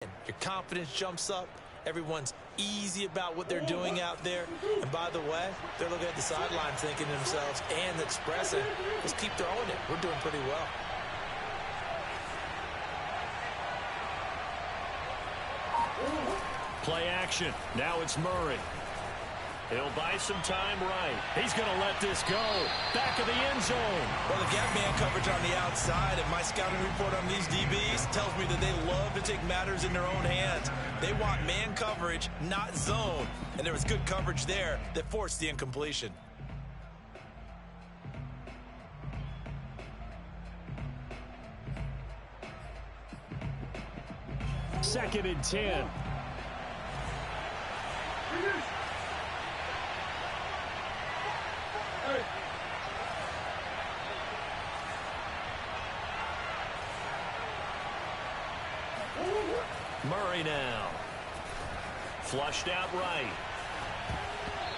Your confidence jumps up. Everyone's easy about what they're doing out there. And by the way, they're looking at the sidelines thinking to themselves and expressing, just keep throwing it. We're doing pretty well. Play action. Now it's Murray. He'll buy some time right. He's going to let this go. Back of the end zone. Well, the gap man coverage on the outside, and my scouting report on these DBs tells me that they love to take matters in their own hands. They want man coverage, not zone. And there was good coverage there that forced the incompletion. Second and 10. Murray now. Flushed out right.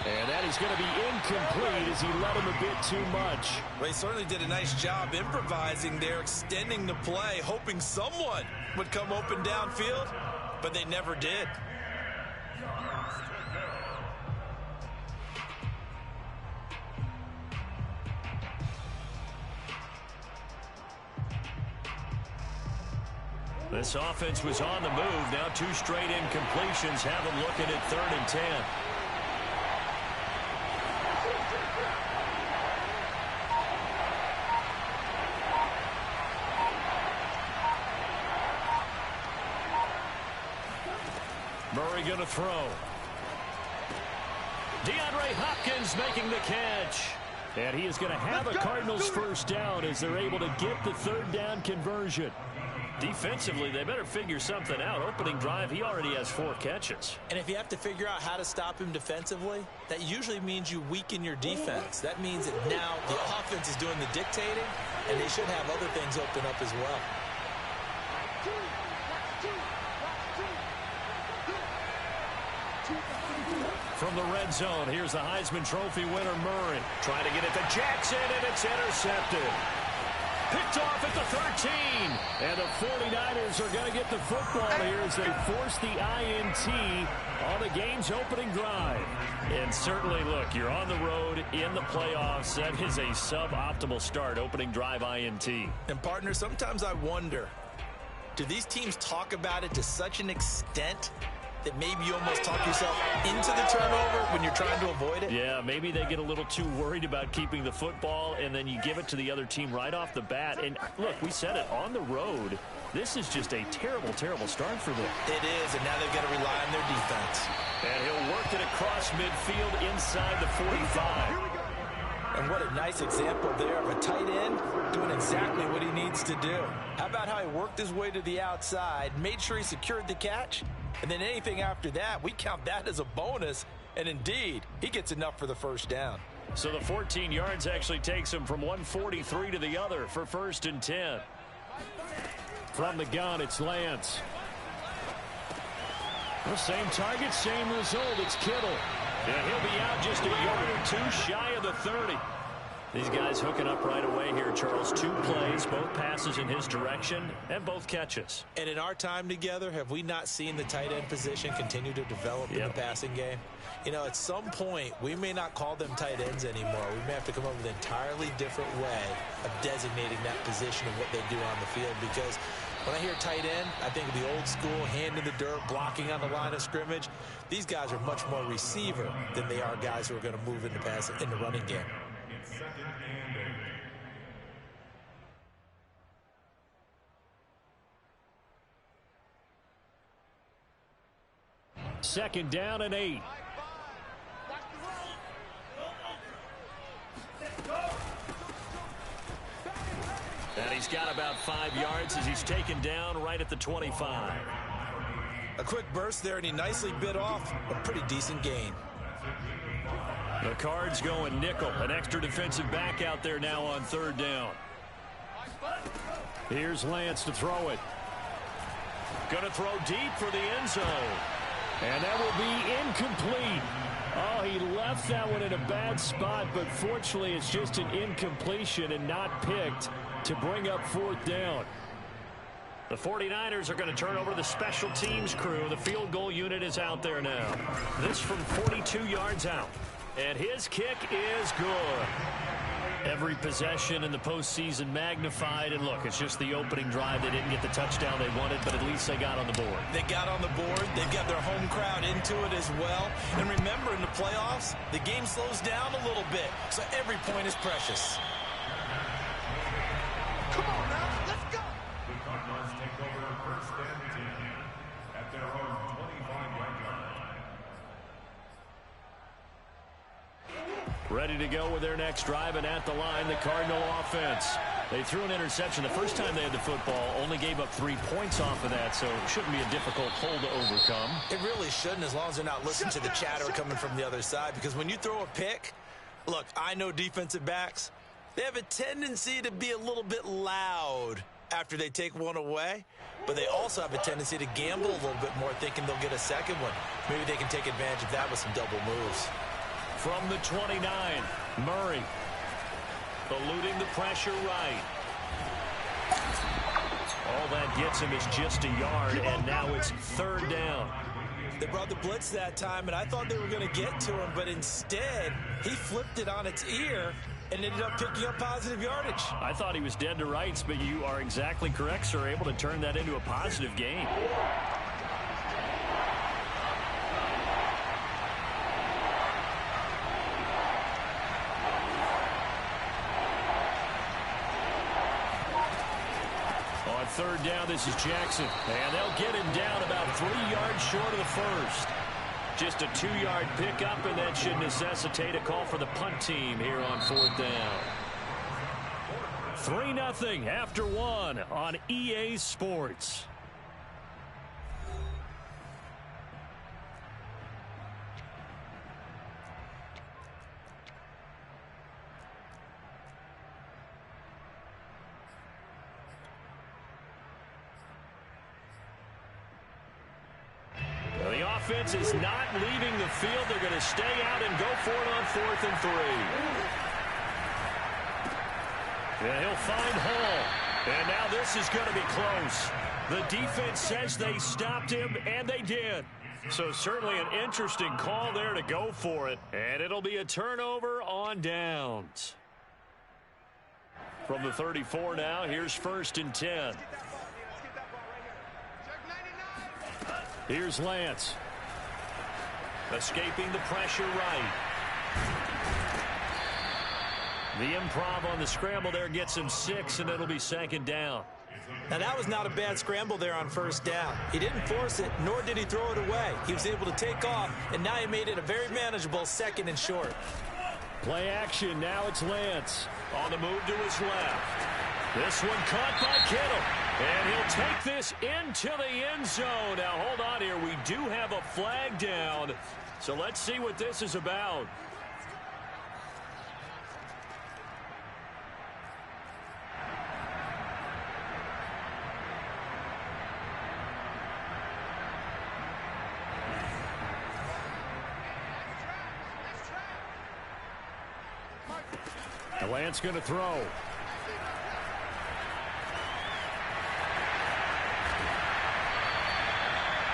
And that is going to be incomplete as he let him a bit too much. Well, he certainly did a nice job improvising there, extending the play, hoping someone would come open downfield, but they never did. This offense was on the move. Now two straight incompletions have them looking at 3rd and 10. Murray going to throw. DeAndre Hopkins making the catch. And he is going to have a Cardinals first down as they're able to get the 3rd down conversion. Defensively, they better figure something out. Opening drive, he already has 4 catches. And if you have to figure out how to stop him defensively, that usually means you weaken your defense. That means that now the offense is doing the dictating, and they should have other things open up as well. From the red zone, here's the Heisman Trophy winner, Murray. Trying to get it to Jackson, and it's intercepted. Picked off at the 13. And the 49ers are going to get the football here as they force the INT on the game's opening drive. And certainly, look, you're on the road in the playoffs. That is a suboptimal start, opening drive INT. And, partner, sometimes I wonder, do these teams talk about it to such an extent that maybe you almost talk yourself into the turnover when you're trying to avoid it? Yeah, maybe they get a little too worried about keeping the football, and then you give it to the other team right off the bat. And, look, we said it, on the road, this is just a terrible, terrible start for them. It is, and now they've got to rely on their defense. And he'll work it across midfield inside the 45. And what a nice example there of a tight end doing exactly what he needs to do. How about how he worked his way to the outside, made sure he secured the catch, and then anything after that, we count that as a bonus. And indeed, he gets enough for the first down. So the 14 yards actually takes him from 143 to the other for 1st and 10. From the gun, it's Lance. The same target, same result. It's Kittle. And he'll be out just a yard or 2 shy of the 30. These guys hooking up right away here, Charles. 2 plays, both passes in his direction, and both catches. And in our time together, have we not seen the tight end position continue to develop in the passing game? You know, at some point, we may not call them tight ends anymore. We may have to come up with an entirely different way of designating that position and what they do on the field. Because when I hear tight end, I think of the old school, hand in the dirt, blocking on the line of scrimmage. These guys are much more receiver than they are guys who are going to move into passing in the running game. Second down and 8. And he's got about 5 yards as he's taken down right at the 25. A quick burst there, and he nicely bit off a pretty decent gain. The Cards going nickel. An extra defensive back out there now on 3rd down. Here's Lance to throw it. Going to throw deep for the end zone. And that will be incomplete. Oh, he left that one in a bad spot, but fortunately it's just an incompletion and not picked to bring up 4th down. The 49ers are going to turn over to the special teams crew. The field goal unit is out there now. This from 42 yards out. And his kick is good. Every possession in the postseason magnified. And look, it's just the opening drive. They didn't get the touchdown they wanted, but at least they got on the board. They got on the board. They've got their home crowd into it as well. And remember, in the playoffs, the game slows down a little bit. So every point is precious. Come on now, let's go. The Cardinals take over first and 10 at their own 25-yard line. Ready to go with their next drive, and at the line, the Cardinal offense. They threw an interception the first time they had the football, only gave up 3 points off of that, so it shouldn't be a difficult hole to overcome. It really shouldn't, as long as they're not listening to the chatter coming from the other side, because when you throw a pick, look, I know defensive backs, they have a tendency to be a little bit loud after they take one away, but they also have a tendency to gamble a little bit more, thinking they'll get a second one. Maybe they can take advantage of that with some double moves. From the 29, Murray eluding the pressure right. All that gets him is just a yard, and now it's third down. They brought the blitz that time, and I thought they were going to get to him, but instead, he flipped it on its ear and ended up picking up positive yardage. I thought he was dead to rights, but you are exactly correct, sir. Able to turn that into a positive gain. On third down, this is Jackson. And they'll get him down about 3 yards short of the first. Just a 2-yard pickup, and that should necessitate a call for the punt team here on fourth down. 3-0 after one on EA Sports. The offense is not leaving the field. They're going to stay out and go for it on 4th and 3. And he'll find Hall. And now this is going to be close. The defense says they stopped him, and they did. So certainly an interesting call there to go for it. And it'll be a turnover on downs. From the 34 now, here's 1st and 10. Here's Lance. Escaping the pressure right. The improv on the scramble there gets him 6, and it'll be 2nd down. Now, that was not a bad scramble there on 1st down. He didn't force it, nor did he throw it away. He was able to take off, and now he made it a very manageable 2nd and short. Play action. Now it's Lance. On the move to his left. This one caught by Kittle. And he'll take this into the end zone. Now, hold on here. We do have a flag down. So let's see what this is about. Lance going to throw.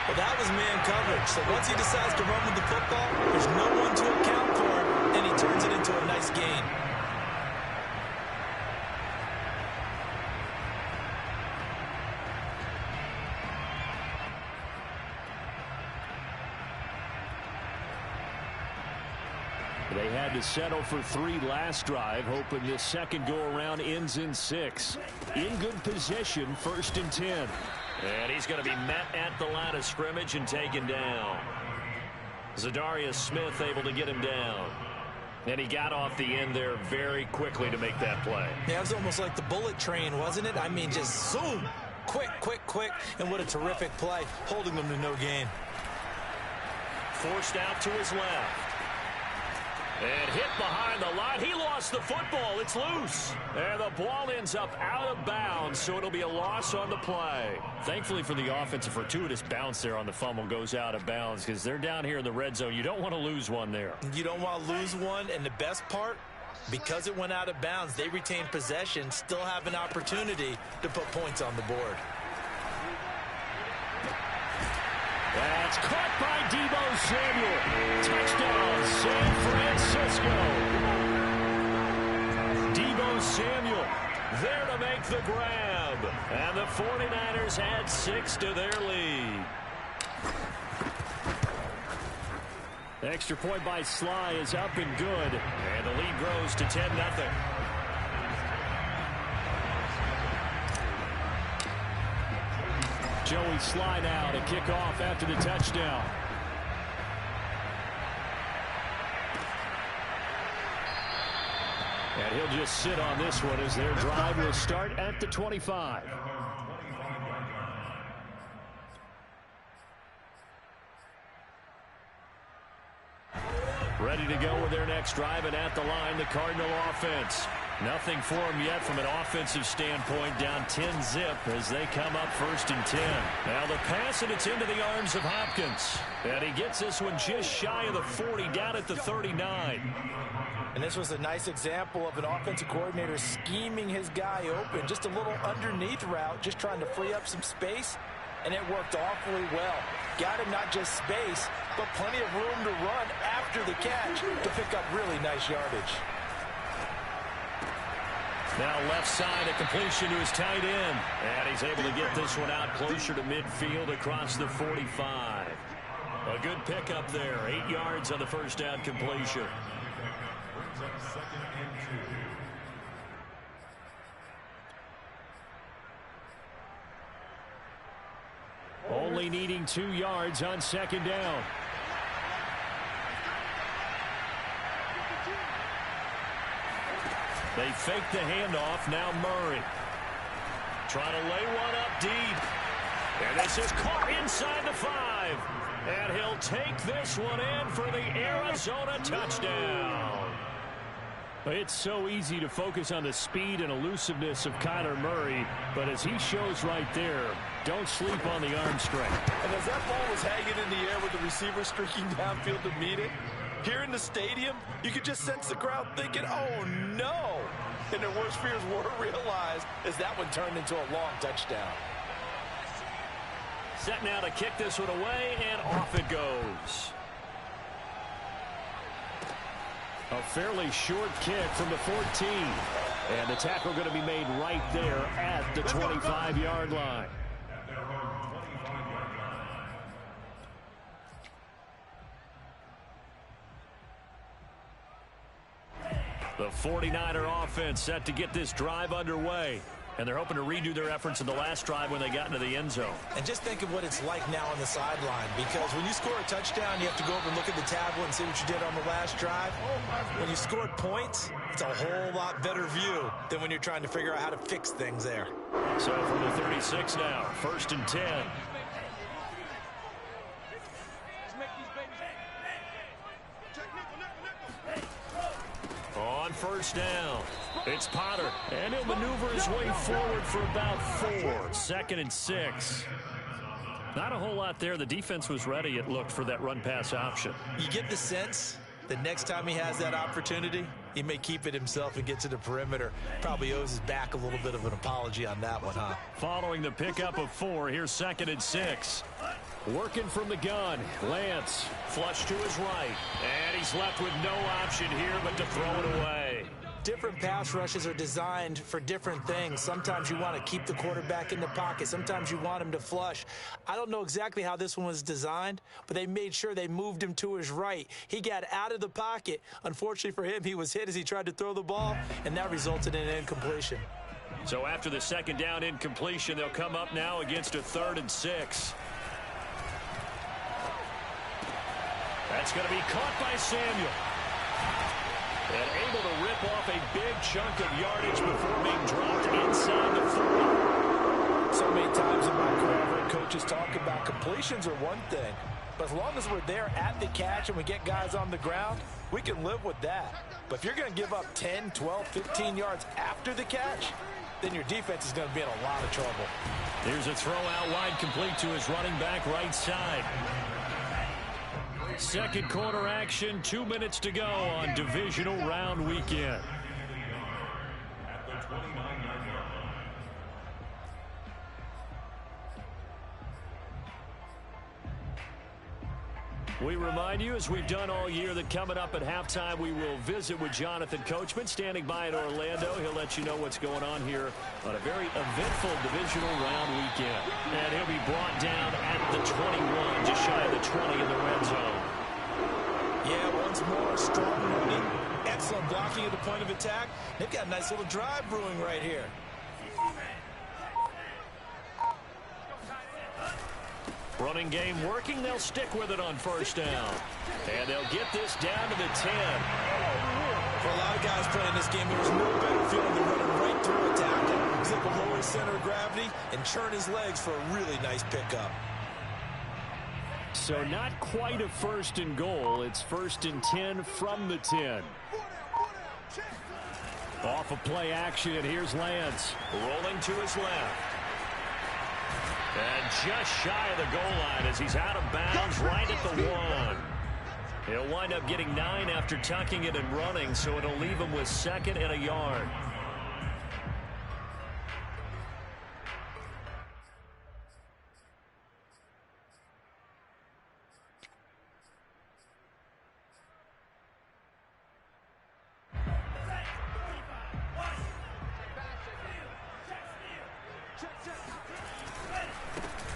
Well, that was man coverage. So once he decides to run with the football, there's no one to account for him, and he turns it into a nice gain. They had to settle for 3 last drive, hoping this second go-around ends in 6. In good position, 1st and 10. And he's going to be met at the line of scrimmage and taken down. Zadarius Smith able to get him down. And he got off the end there very quickly to make that play. Yeah, it was almost like the bullet train, wasn't it? I mean, just zoom. Quick, quick, quick. And what a terrific play, holding them to no gain. Forced out to his left. And hit behind the line. He lost the football. It's loose. And the ball ends up out of bounds, so it'll be a loss on the play. Thankfully for the offense, a fortuitous bounce there on the fumble goes out of bounds because they're down here in the red zone. You don't want to lose one there. You don't want to lose one, and the best part, because it went out of bounds, they retained possession, still have an opportunity to put points on the board. That's caught by Deebo Samuel. Touchdown, San Francisco. Deebo Samuel there to make the grab. And the 49ers add 6 to their lead. Extra point by Sly is up and good. And the lead grows to 10-0. Joey Sly now to kick off after the touchdown. And he'll just sit on this one as their drive will start at the 25. Ready to go with their next drive, and at the line, the Cardinal offense. Nothing for them yet from an offensive standpoint, down 10-zip as they come up 1st and 10. Now the pass, and it's into the arms of Hopkins. And he gets this one just shy of the 40, down at the 39. And this was a nice example of an offensive coordinator scheming his guy open. Just a little underneath route, just trying to free up some space, and it worked awfully well. Got him not just space, but plenty of room to run after the catch to pick up really nice yardage. Now left side, a completion to his tight end. And he's able to get this one out closer to midfield across the 45. A good pickup there. 8 yards on the first down completion. Only needing 2 yards on 2nd down. They fake the handoff. Now Murray trying to lay one up deep. And this is caught inside the 5. And he'll take this one in for the Arizona touchdown. It's so easy to focus on the speed and elusiveness of Kyler Murray, but as he shows right there, don't sleep on the arm strength. And as that ball was hanging in the air with the receiver streaking downfield to meet it, here in the stadium, you could just sense the crowd thinking, oh no! And their worst fears were realized as that one turned into a long touchdown. Set now to kick this one away, and off it goes. A fairly short kick from the 14. And the tackle going to be made right there at the 25-yard line. The 49er offense set to get this drive underway. And they're hoping to redo their efforts in the last drive when they got into the end zone. And just think of what it's like now on the sideline, because when you score a touchdown, you have to go over and look at the tablet and see what you did on the last drive. When you scored points, it's a whole lot better view than when you're trying to figure out how to fix things there. So from the 36 now, 1st and 10. On 1st down, it's Potter, and he'll maneuver his way forward for about 4. 2nd and 6. Not a whole lot there. The defense was ready, it looked, for that run-pass option. You get the sense that next time he has that opportunity, he may keep it himself and get to the perimeter. Probably owes his back a little bit of an apology on that one, huh? Following the pickup of 4, here's 2nd and 6. Working from the gun, Lance flush to his right, and he's left with no option here but to throw it away. Different pass rushes are designed for different things. Sometimes you want to keep the quarterback in the pocket. Sometimes you want him to flush. I don't know exactly how this one was designed, but they made sure they moved him to his right. He got out of the pocket. Unfortunately for him, he was hit as he tried to throw the ball, and that resulted in an incompletion. So after the 2nd down incompletion, they'll come up now against a 3rd and 6. That's going to be caught by Samuel. And able to rip off a big chunk of yardage before being dropped inside the 40. So many times in my career, I've heard coaches talk about completions are one thing, but as long as we're there at the catch and we get guys on the ground, we can live with that. But if you're going to give up 10, 12, 15 yards after the catch, then your defense is going to be in a lot of trouble. Here's a throw out wide, complete to his running back right side. Second quarter action, 2 minutes to go on divisional round weekend. We remind you, as we've done all year, that coming up at halftime, we will visit with Jonathan Coachman, standing by in Orlando. He'll let you know what's going on here on a very eventful divisional round weekend. And he'll be brought down at the 21, just shy of the 20 in the red zone. Yeah, once more, strong running, excellent blocking at the point of attack. They've got a nice little drive brewing right here. Running game working. They'll stick with it on first down. And they'll get this down to the 10. For a lot of guys playing this game, there was no better feeling than running right through a tackle. He's able to lower his center of gravity and churn his legs for a really nice pickup. So not quite a first and goal. It's first and 10 from the 10. Off of play action, and here's Lance. Rolling to his left. And just shy of the goal line as he's out of bounds right at the 1. He'll wind up getting 9 after tucking it and running, so it'll leave him with 2nd and a yard.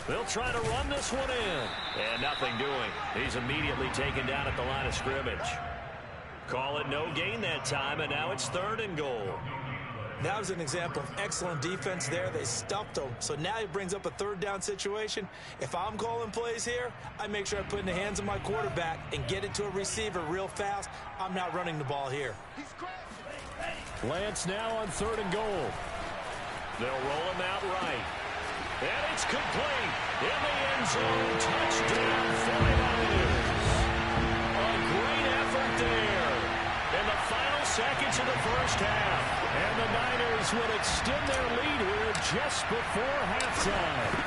They'll try to run this one in. And nothing doing. He's immediately taken down at the line of scrimmage. Call it no gain that time, and now it's 3rd and goal. That was an example of excellent defense there. They stuffed him. So now he brings up a 3rd down situation. If I'm calling plays here, I make sure I put it in the hands of my quarterback and get it to a receiver real fast. I'm not running the ball here. Lance now on 3rd and goal. They'll roll him out right. And it's complete. In the end zone. Touchdown, 49ers. A great effort there in the final seconds of the first half. And the Niners will extend their lead here just before halftime.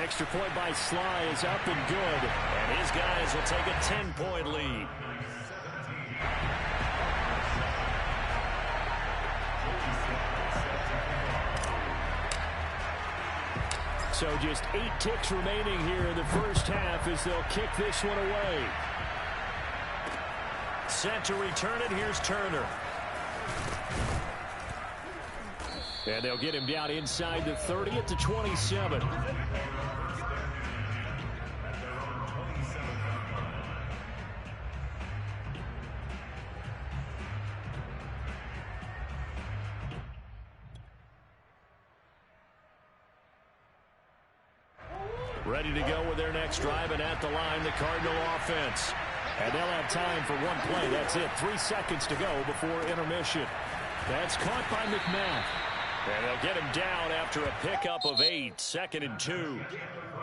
Extra point by Sly is up and good. And his guys will take a 10-point lead. So just 8 ticks remaining here in the first half as they'll kick this one away. Set to return it. Here's Turner. And they'll get him down inside the 30 at the 27. Ready to go with their next drive, and at the line, the Cardinal offense. And they'll have time for one play. That's it. 3 seconds to go before intermission. That's caught by McMath. And they'll get him down after a pickup of 8, 2nd and 2.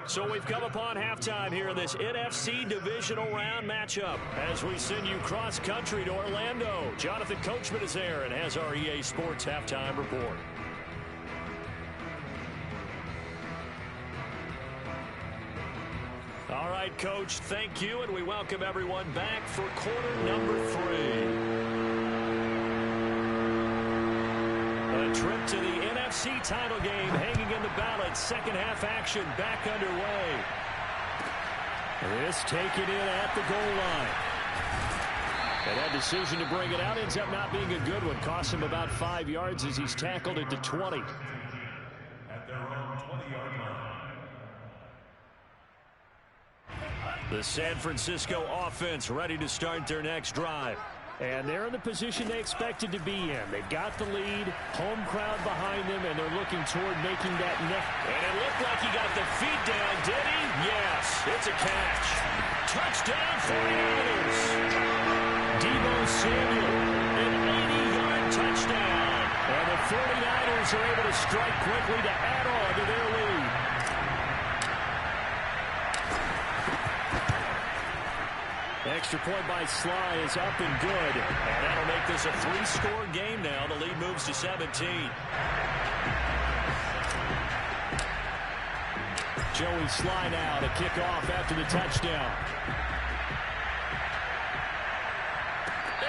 So we've come upon halftime here in this NFC divisional round matchup as we send you cross-country to Orlando. Jonathan Coachman is there and has our EA Sports halftime report. All right, Coach, thank you, and we welcome everyone back for quarter number 3. A trip to the NFC title game hanging in the balance. Second half action back underway. This taken in at the goal line. And that decision to bring it out ends up not being a good one. Costs him about 5 yards as he's tackled at the 20. At their own 20-yard line. The San Francisco offense ready to start their next drive. And they're in the position they expected to be in. They've got the lead, home crowd behind them, and they're looking toward making that next. And it looked like he got the feet down, did he? Yes, it's a catch. Touchdown, 49ers. Deebo Samuel, an 80-yard touchdown. And the 49ers are able to strike quickly to add on to their lead. Extra point by Sly is up and good. And that'll make this a 3-score game now. The lead moves to 17. Joey Sly now to kick off after the touchdown.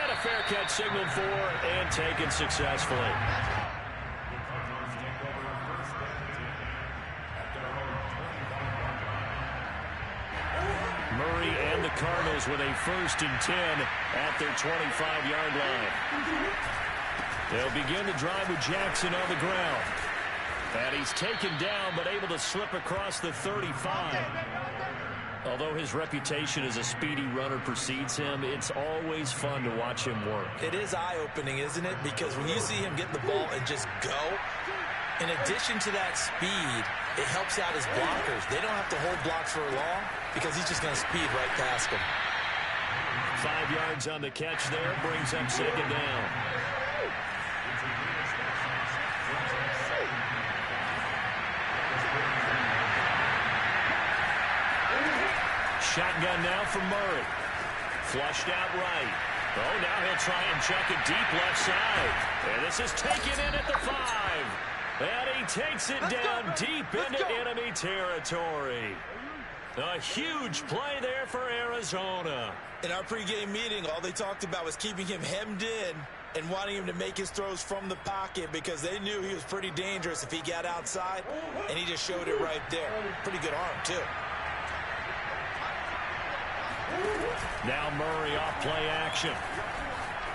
And a fair catch signaled for and taken successfully. Murray and the Cardinals with a 1st and 10 at their 25-yard line. They'll begin the drive with Jackson on the ground. And he's taken down but able to slip across the 35. Although his reputation as a speedy runner precedes him, it's always fun to watch him work. It is eye-opening, isn't it? Because when you see him get the ball and just go, in addition to that speed, it helps out his blockers. They don't have to hold blocks for long because he's just going to speed right past them. 5 yards on the catch there, brings up 2nd down. Shotgun now for Murray. Flushed out right. Oh, now he'll try and chuck it deep left side. And this is taken in at the 5. And he takes it down deep into enemy territory. A huge play there for Arizona. In our pregame meeting, all they talked about was keeping him hemmed in and wanting him to make his throws from the pocket because they knew he was pretty dangerous if he got outside, and he just showed it right there. Pretty good arm, too. Now Murray off play action.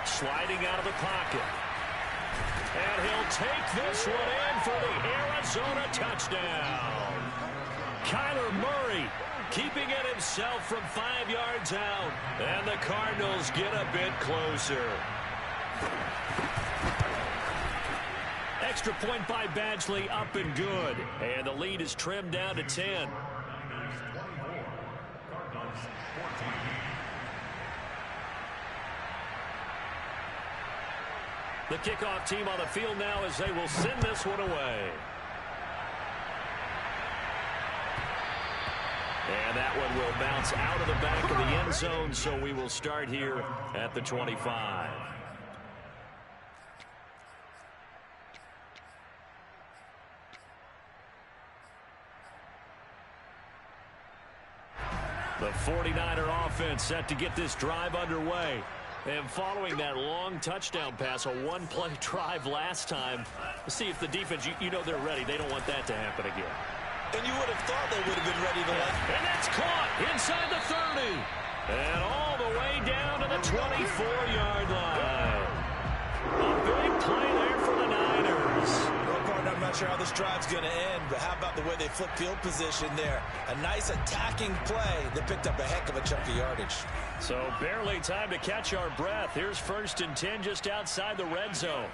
Sliding out of the pocket. And he'll take this one in for the Arizona touchdown. Kyler Murray keeping it himself from 5 yards out. And the Cardinals get a bit closer. Extra point by Badgley, up and good. And the lead is trimmed down to 10. The kickoff team on the field now as they will send this one away. And that one will bounce out of the back of the end zone, so we will start here at the 25. The 49er offense set to get this drive underway. And following that long touchdown pass, a one-play drive last time, see if the defense, you know they're ready. They don't want that to happen again. And you would have thought they would have been ready to let. And that's caught inside the 30. And all the way down to the 24-yard line. A big play there for the Niners. Well, partner, I'm not sure how this drive's going to end, but how about the way they flip field position there? A nice attacking play that picked up a heck of a chunk of yardage. So barely time to catch our breath. Here's 1st and 10 just outside the red zone.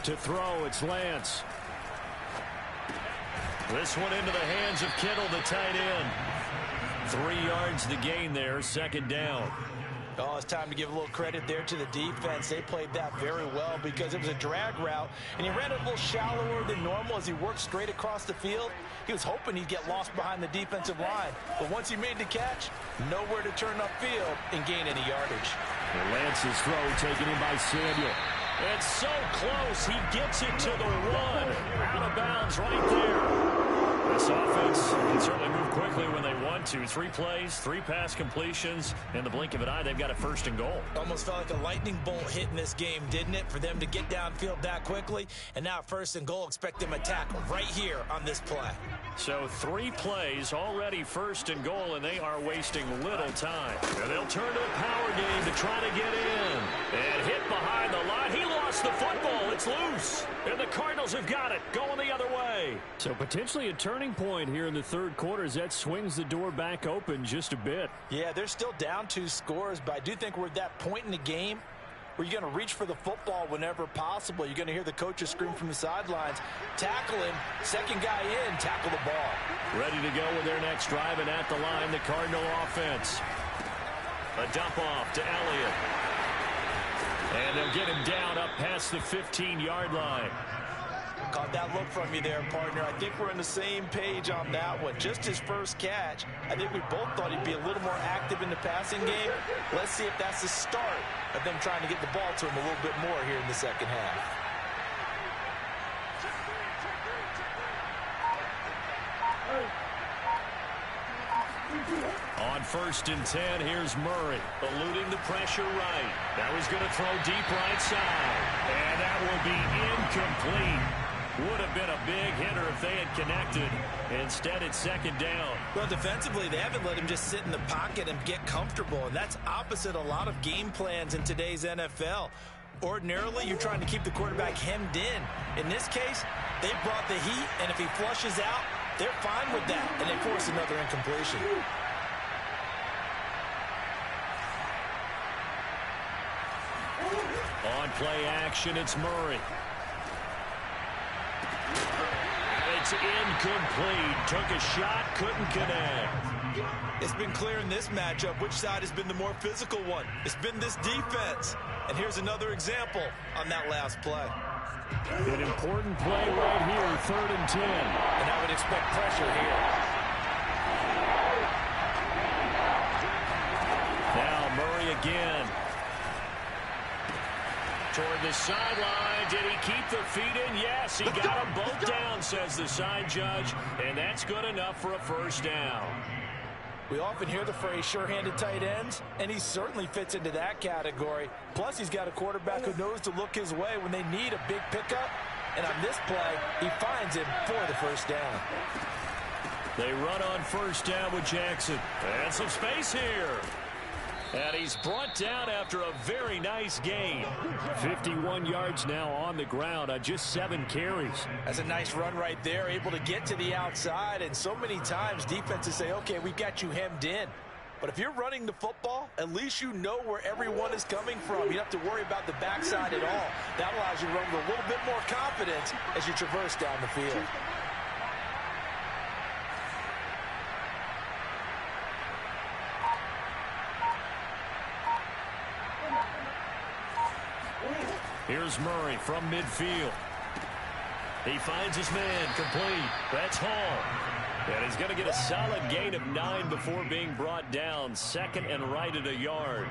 To throw, it's Lance. This one into the hands of Kittle, the tight end. 3 yards to gain there, 2nd down. Oh, it's time to give a little credit there to the defense. They played that very well because it was a drag route, and he ran it a little shallower than normal as he worked straight across the field. He was hoping he'd get lost behind the defensive line, but once he made the catch, nowhere to turn upfield and gain any yardage. And Lance's throw taken in by Samuel. It's so close, he gets it to the 1. Out of bounds right there. This offense can certainly move quickly when they want to. 3 plays, 3 pass completions. In the blink of an eye, they've got a 1st and goal. Almost felt like a lightning bolt hit in this game, didn't it? For them to get downfield that quickly. And now 1st and goal, expect them to attack right here on this play. So 3 plays, already 1st and goal, and they are wasting little time. And they'll turn to a power game to try to get in. And hit behind the line. He lost the football. It's loose. And the Cardinals have got it, going the other way. So potentially a turning point here in the 3rd quarter as that swings the door back open just a bit. Yeah, they're still down 2 scores, but I do think we're at that point in the game where you're going to reach for the football whenever possible. You're going to hear the coaches scream from the sidelines, tackle him, 2nd guy in, tackle the ball. Ready to go with their next drive, and at the line, the Cardinal offense. A dump off to Elliott. And they'll get him down up past the 15-yard line. Caught that look from you there, partner. I think we're on the same page on that one. Just his first catch. I think we both thought he'd be a little more active in the passing game. Let's see if that's the start of them trying to get the ball to him a little bit more here in the 2nd half. On 1st and 10, here's Murray, eluding the pressure right. Now he's going to throw deep right side. And that will be incomplete. Would have been a big hitter if they had connected. Instead, it's second down. Well, defensively, they haven't let him just sit in the pocket and get comfortable, and that's opposite a lot of game plans in today's NFL. Ordinarily, you're trying to keep the quarterback hemmed in. In this case, they brought the heat, and if he flushes out, they're fine with that, and they force another incompletion. On play action, it's Murray. It's incomplete. Took a shot, couldn't connect. It's been clear in this matchup which side has been the more physical one. It's been this defense. And here's another example on that last play. An important play right here, 3rd and 10. And I would expect pressure here. Now Murray again. Toward the sideline. Did he keep the feet in? Yes, he got them both down, says the side judge. And that's good enough for a first down. We often hear the phrase sure-handed tight ends, and he certainly fits into that category. Plus, he's got a quarterback who knows to look his way when they need a big pickup. And on this play, he finds him for the first down. They run on first down with Jackson. And some space here. And he's brought down after a very nice gain. 51 yards now on the ground on just 7 carries. That's a nice run right there, able to get to the outside. And so many times defenses say, okay, we've got you hemmed in. But if you're running the football, at least you know where everyone is coming from. You don't have to worry about the backside at all. That allows you to run with a little bit more confidence as you traverse down the field. Here's Murray from midfield. He finds his man, complete. That's Hall. And he's going to get a solid gain of 9 before being brought down. 2nd and right at a yard.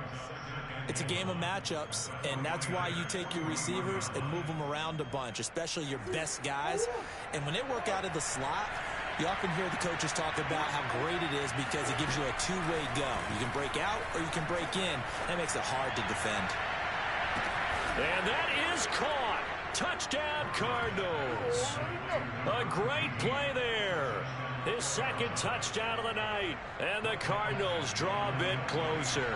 It's a game of matchups, and that's why you take your receivers and move them around a bunch, especially your best guys. And when they work out of the slot, you often hear the coaches talk about how great it is because it gives you a two-way go. You can break out or you can break in. That makes it hard to defend. And that is caught. Touchdown, Cardinals. A great play there. His 2nd touchdown of the night. And the Cardinals draw a bit closer.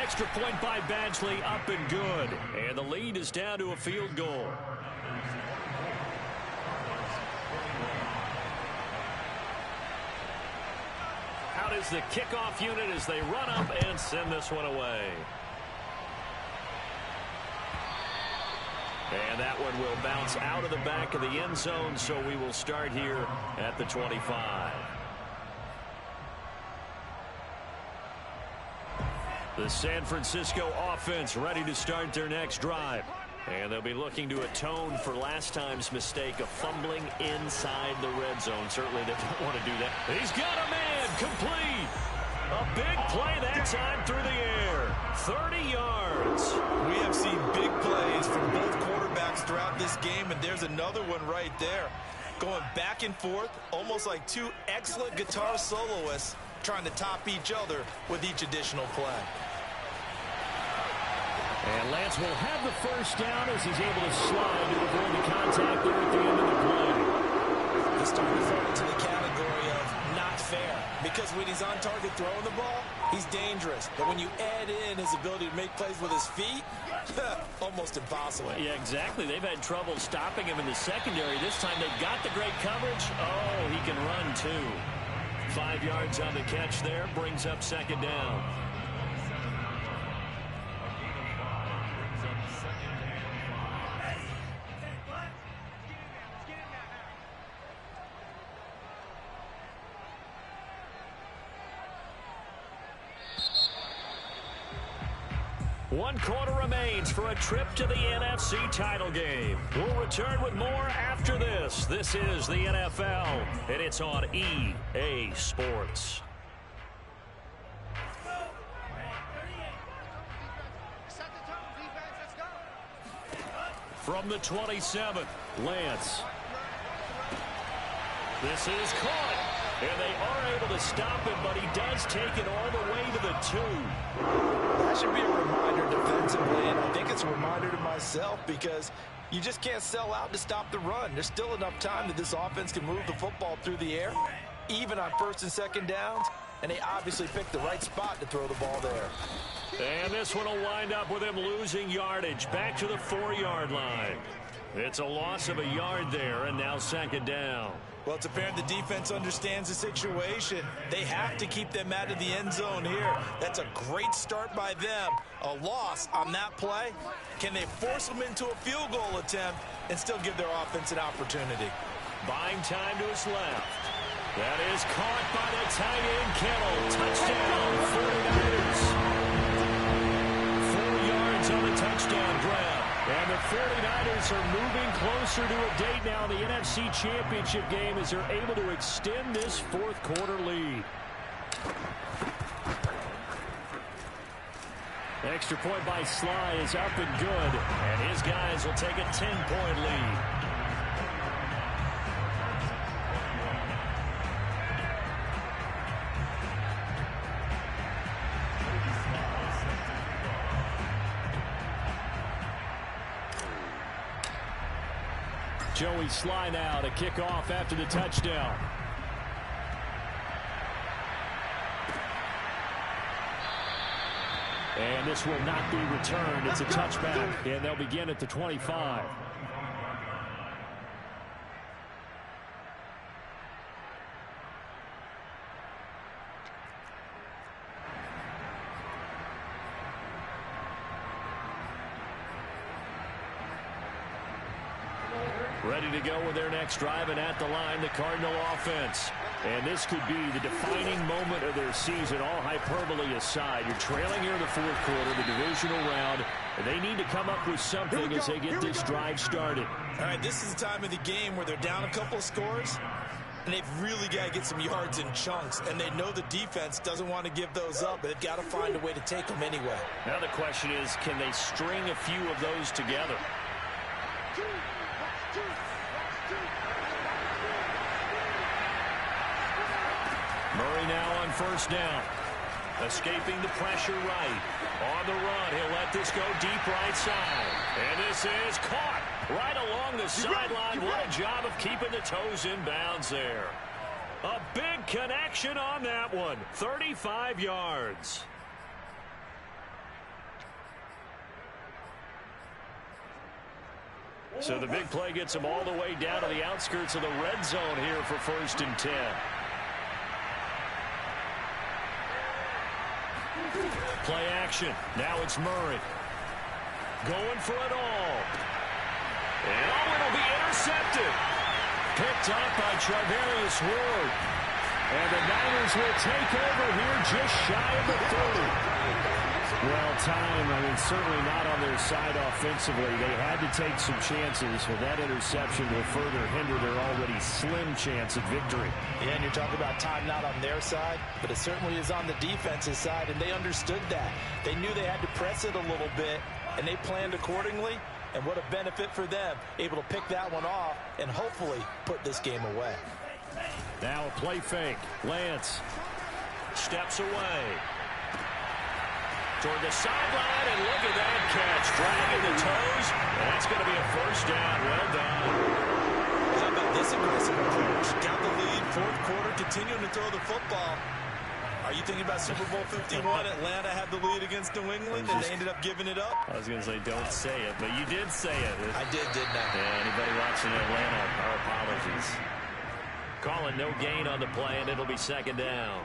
Extra point by Badgley, up and good. And the lead is down to a field goal. Out is the kickoff unit as they run up and send this one away. And that one will bounce out of the back of the end zone, so we will start here at the 25. The San Francisco offense ready to start their next drive. And they'll be looking to atone for last time's mistake of fumbling inside the red zone. Certainly they don't want to do that. He's got a man, complete. A big play that time through the air. 30 yards. We have seen big plays from both quarterbacks throughout this game, and there's another one right there. Going back and forth, almost like two excellent guitar soloists trying to top each other with each additional play. And Lance will have the first down as he's able to slide to avoid the contact there at the end of the play. He's starting to fall into the category of not fair, because when he's on target throwing the ball, he's dangerous. But when you add in his ability to make plays with his feet, almost impossible. Yeah, exactly. They've had trouble stopping him in the secondary. This time they've got the great coverage. Oh, he can run too. 5 yards on the catch there, brings up 2nd down. One quarter remains for a trip to the NFC title game. We'll return with more after this. This is the NFL, and it's on EA Sports. From the 27, Lance. This is caught. And they are able to stop him, but he does take it all the way to the 2. That should be a reminder defensively, and I think it's a reminder to myself because you just can't sell out to stop the run. There's still enough time that this offense can move the football through the air, even on first and second downs, and they obviously picked the right spot to throw the ball there. And this one will wind up with him losing yardage back to the 4-yard line. It's a loss of a yard there, and now second down. Well, it's apparent the defense understands the situation. They have to keep them out of the end zone here. That's a great start by them. A loss on that play. Can they force them into a field goal attempt and still give their offense an opportunity? Buying time to his left. That is caught by the tight end, Kittle. Touchdown, 49ers. 4 yards on the touchdown grab. And the 49ers are moving closer to a date now in the NFC Championship game as they're able to extend this fourth-quarter lead. Extra point by Sly is up and good, and his guys will take a 10-point lead. Joey Sly now to kick off after the touchdown. And this will not be returned. It's a touchback, and they'll begin at the 25. Ready to go with their next drive, and at the line, the Cardinal offense. And this could be the defining moment of their season, all hyperbole aside. You're trailing here in the fourth quarter, the divisional round. And they need to come up with something as they get this drive started. All right, this is the time of the game where they're down a couple of scores, and they've really got to get some yards in chunks. And they know the defense doesn't want to give those up, but they've got to find a way to take them anyway. Now the question is, can they string a few of those together? Murray now on first down. Escaping the pressure right. On the run, he'll let this go deep right side. And this is caught right along the sideline. What a job of keeping the toes in bounds there. A big connection on that one. 35 yards. So the big play gets them all the way down to the outskirts of the red zone here for first and 10. Play action. Now it's Murray. Going for it all. And it'll be intercepted. Picked up by Charvarius Ward. And the Niners will take over here just shy of the 30. Well, time, certainly not on their side offensively. They had to take some chances, but that interception will further hinder their already slim chance of victory. Yeah, and you're talking about time not on their side, but it certainly is on the defense's side, and they understood that. They knew they had to press it a little bit, and they planned accordingly, and what a benefit for them, able to pick that one off and hopefully put this game away. Now a play fake. Lance steps away. Toward the sideline, and look at that catch. Dragging the toes, and that's going to be a first down. Well done. How about this aggressive approach? Got the lead, fourth quarter, continuing to throw the football. Are you thinking about Super Bowl 51? Atlanta had the lead against New England, and they ended up giving it up? I was going to say, don't say it, but you did say it. I didn't I? Yeah, anybody watching Atlanta, our apologies. Calling no gain on the play, and it'll be second down.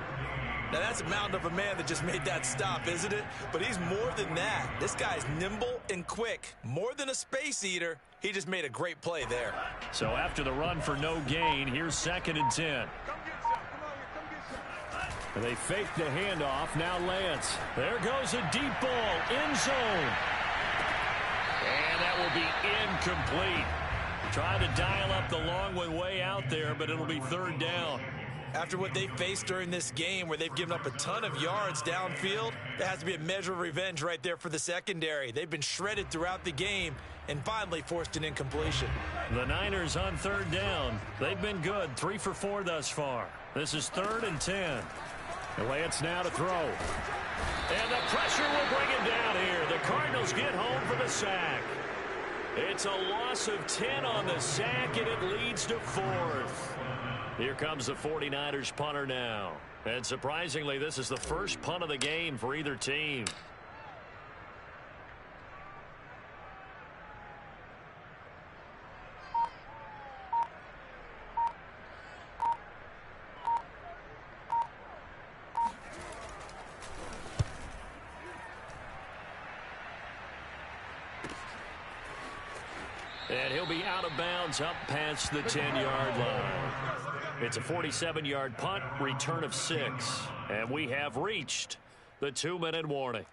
Now, that's a mountain of a man that just made that stop, isn't it? But he's more than that. This guy's nimble and quick. More than a space eater, he just made a great play there. So after the run for no gain, here's second and 10. They fake the handoff. Now Lance. There goes a deep ball. End zone. And that will be incomplete. Trying to dial up the long one way out there, but it'll be third down. After what they faced during this game where they've given up a ton of yards downfield, there has to be a measure of revenge right there for the secondary. They've been shredded throughout the game and finally forced an incompletion. The Niners on third down. They've been good, 3 for 4 thus far. This is 3rd and 10. And Lance now to throw. And the pressure will bring him down here. The Cardinals get home for the sack. It's a loss of 10 on the sack, and it leads to 4th. Here comes the 49ers punter now. And surprisingly, this is the first punt of the game for either team. And he'll be out of bounds up past the 10-yard line. It's a 47-yard punt, return of 6. And we have reached the 2-minute warning.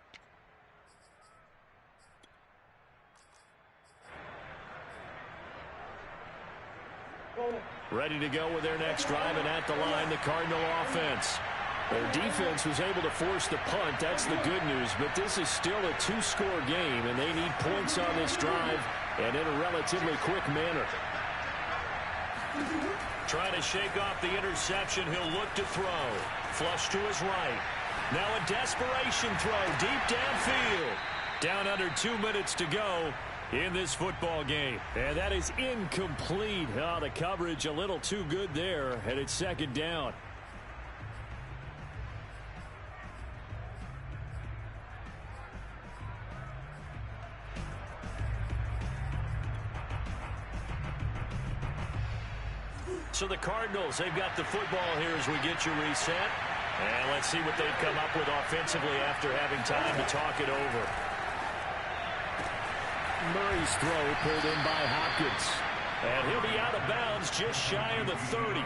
Ready to go with their next drive, and at the line, the Cardinal offense. Their defense was able to force the punt. That's the good news. But this is still a 2-score game, and they need points on this drive and in a relatively quick manner. Trying to shake off the interception. He'll look to throw. Flush to his right. Now a desperation throw deep downfield. Down under 2 minutes to go in this football game. And that is incomplete. Oh, the coverage a little too good there, and it's 2nd down. So the Cardinals, they've got the football here as we get you reset. And let's see what they've come up with offensively after having time to talk it over. Murray's throw pulled in by Hopkins. And he'll be out of bounds just shy of the 30.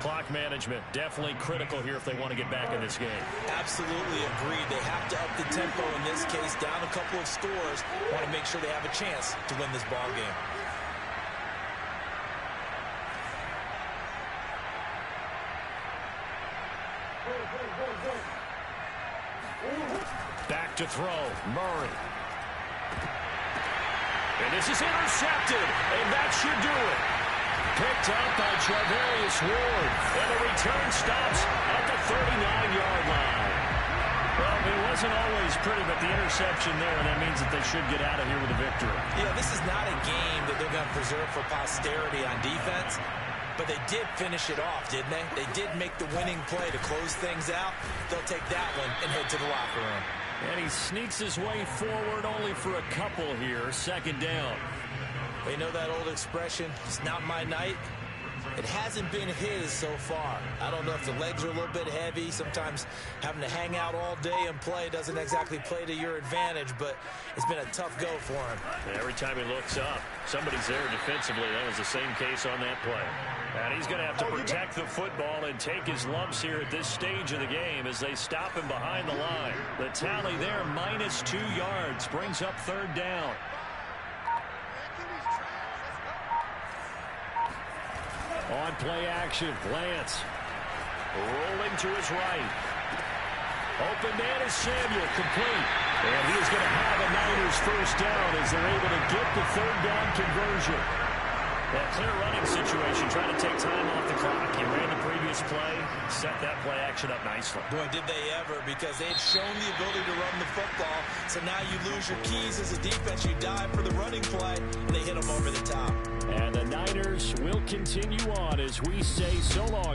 Clock management definitely critical here if they want to get back in this game. Absolutely agreed. They have to up the tempo in this case, down a couple of scores. Want to make sure they have a chance to win this ball game. Back to throw, Murray. And this is intercepted, and that should do it. Picked up by Charvarius Ward, and the return stops at the 39-yard line. Well, it wasn't always pretty, but the interception there, and that means that they should get out of here with a victory. Yeah, this is not a game that they're going to preserve for posterity on defense. But they did finish it off, didn't they? They did make the winning play to close things out. They'll take that one and head to the locker room. And he sneaks his way forward only for a couple here. 2nd down. They know that old expression, it's not my night. It hasn't been his so far. I don't know if the legs are a little bit heavy. Sometimes having to hang out all day and play doesn't exactly play to your advantage, but it's been a tough go for him. And every time he looks up, somebody's there defensively. That was the same case on that play. And he's going to have to protect the football and take his lumps here at this stage of the game as they stop him behind the line. The tally there, -2 yards, brings up 3rd down. On play action, Lance. Rolling to his right. Open man is Samuel, complete. And he is going to have a Niners 1st down as they're able to get the 3rd down conversion. That clear running situation, trying to take time off the clock. He ran the previous play, set that play action up nicely. Boy, did they ever, because they've shown the ability to run the football. So now you lose your keys as a defense. You dive for the running play, and they hit them over the top. And the Niners will continue on as we say so long.